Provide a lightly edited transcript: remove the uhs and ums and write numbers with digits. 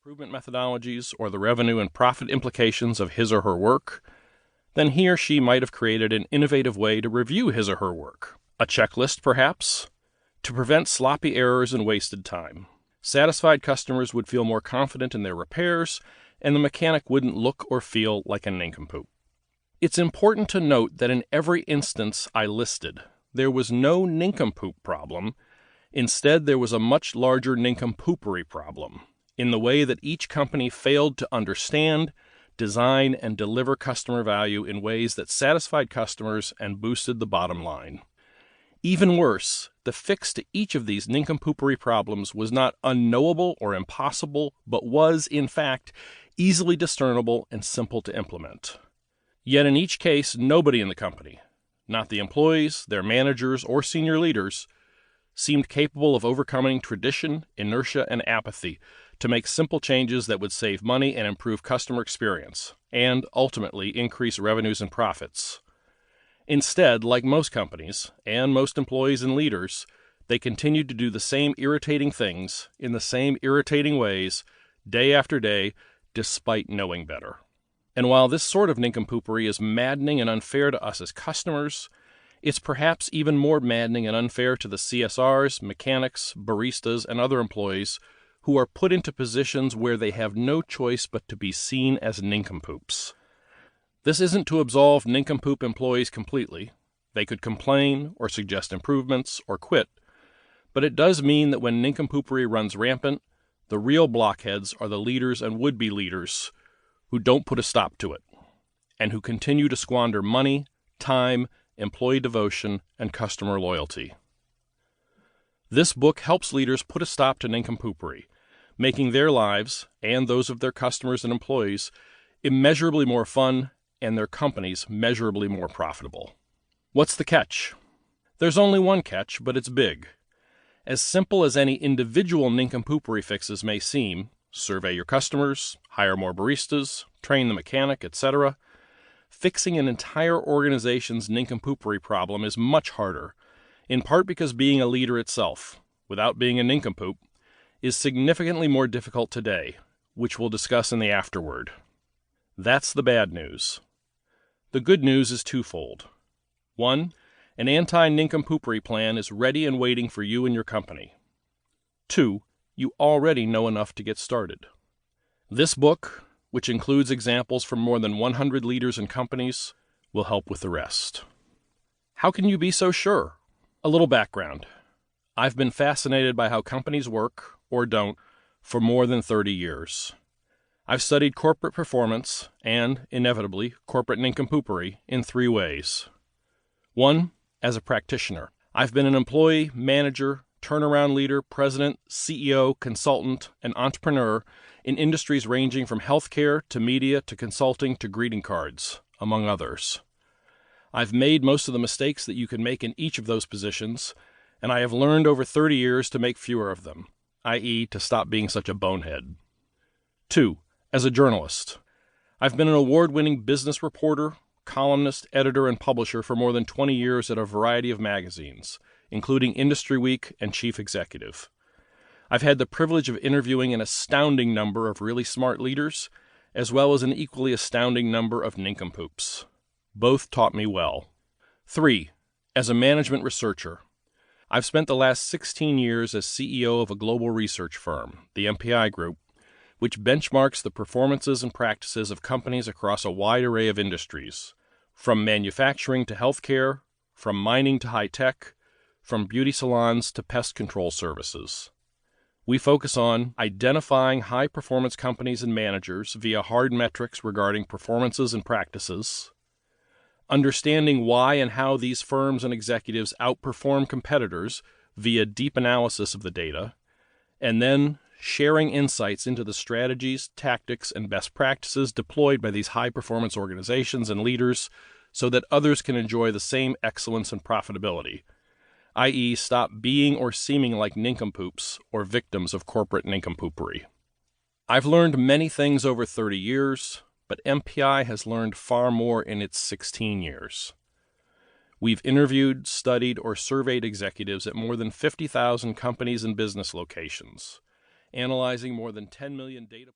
improvement methodologies or the revenue and profit implications of his or her work, then he or she might have created an innovative way to review his or her work. A checklist, perhaps, to prevent sloppy errors and wasted time. Satisfied customers would feel more confident in their repairs, and the mechanic wouldn't look or feel like a nincompoop. It's important to note that in every instance I listed, there was no nincompoop problem. Instead, there was a much larger Nincompoopery problem, in the way that each company failed to understand, design, and deliver customer value in ways that satisfied customers and boosted the bottom line. Even worse, the fix to each of these Nincompoopery problems was not unknowable or impossible, but was, in fact, easily discernible and simple to implement. Yet in each case, nobody in the company, not the employees, their managers, or senior leaders, seemed capable of overcoming tradition, inertia, and apathy to make simple changes that would save money and improve customer experience, and ultimately increase revenues and profits. Instead, like most companies, and most employees and leaders, they continued to do the same irritating things in the same irritating ways, day after day, despite knowing better. And while this sort of nincompoopery is maddening and unfair to us as customers, it's perhaps even more maddening and unfair to the CSRs, mechanics, baristas, and other employees who are put into positions where they have no choice but to be seen as nincompoops. This isn't to absolve nincompoop employees completely. They could complain, or suggest improvements, or quit. But it does mean that when nincompoopery runs rampant, the real blockheads are the leaders and would-be leaders who don't put a stop to it, and who continue to squander money, time, employee devotion, and customer loyalty. This book helps leaders put a stop to nincompoopery, making their lives, and those of their customers and employees, immeasurably more fun and their companies measurably more profitable. What's the catch? There's only one catch, but it's big. As simple as any individual nincompoopery fixes may seem, survey your customers, hire more baristas, train the mechanic, etc., fixing an entire organization's nincompoopery problem is much harder, in part because being a leader itself, without being a nincompoop, is significantly more difficult today, which we'll discuss in the afterword. That's the bad news. The good news is twofold. One, an anti-nincompoopery plan is ready and waiting for you and your company. Two, you already know enough to get started. This book, which includes examples from more than 100 leaders and companies, will help with the rest. How can you be so sure? A little background. I've been fascinated by how companies work, or don't, for more than 30 years. I've studied corporate performance and, inevitably, corporate nincompoopery in 3 ways. 1, as a practitioner. I've been an employee, manager, turnaround leader, president, CEO, consultant, and entrepreneur in industries ranging from healthcare to media to consulting to greeting cards, among others. I've made most of the mistakes that you can make in each of those positions, and I have learned over 30 years to make fewer of them, i.e., to stop being such a bonehead. 2, as a journalist. I've been an award-winning business reporter, columnist, editor, and publisher for more than 20 years at a variety of magazines, including Industry Week and Chief Executive. I've had the privilege of interviewing an astounding number of really smart leaders, as well as an equally astounding number of nincompoops. Both taught me well. 3, as a management researcher. I've spent the last 16 years as CEO of a global research firm, the MPI Group, which benchmarks the performances and practices of companies across a wide array of industries, from manufacturing to healthcare, from mining to high-tech, from beauty salons to pest control services. We focus on identifying high-performance companies and managers via hard metrics regarding performances and practices, understanding why and how these firms and executives outperform competitors via deep analysis of the data, and then sharing insights into the strategies, tactics, and best practices deployed by these high-performance organizations and leaders so that others can enjoy the same excellence and profitability, i.e., stop being or seeming like nincompoops or victims of corporate nincompoopery. I've learned many things over 30 years, but MPI has learned far more in its 16 years. We've interviewed, studied, or surveyed executives at more than 50,000 companies and business locations, analyzing more than 10 million data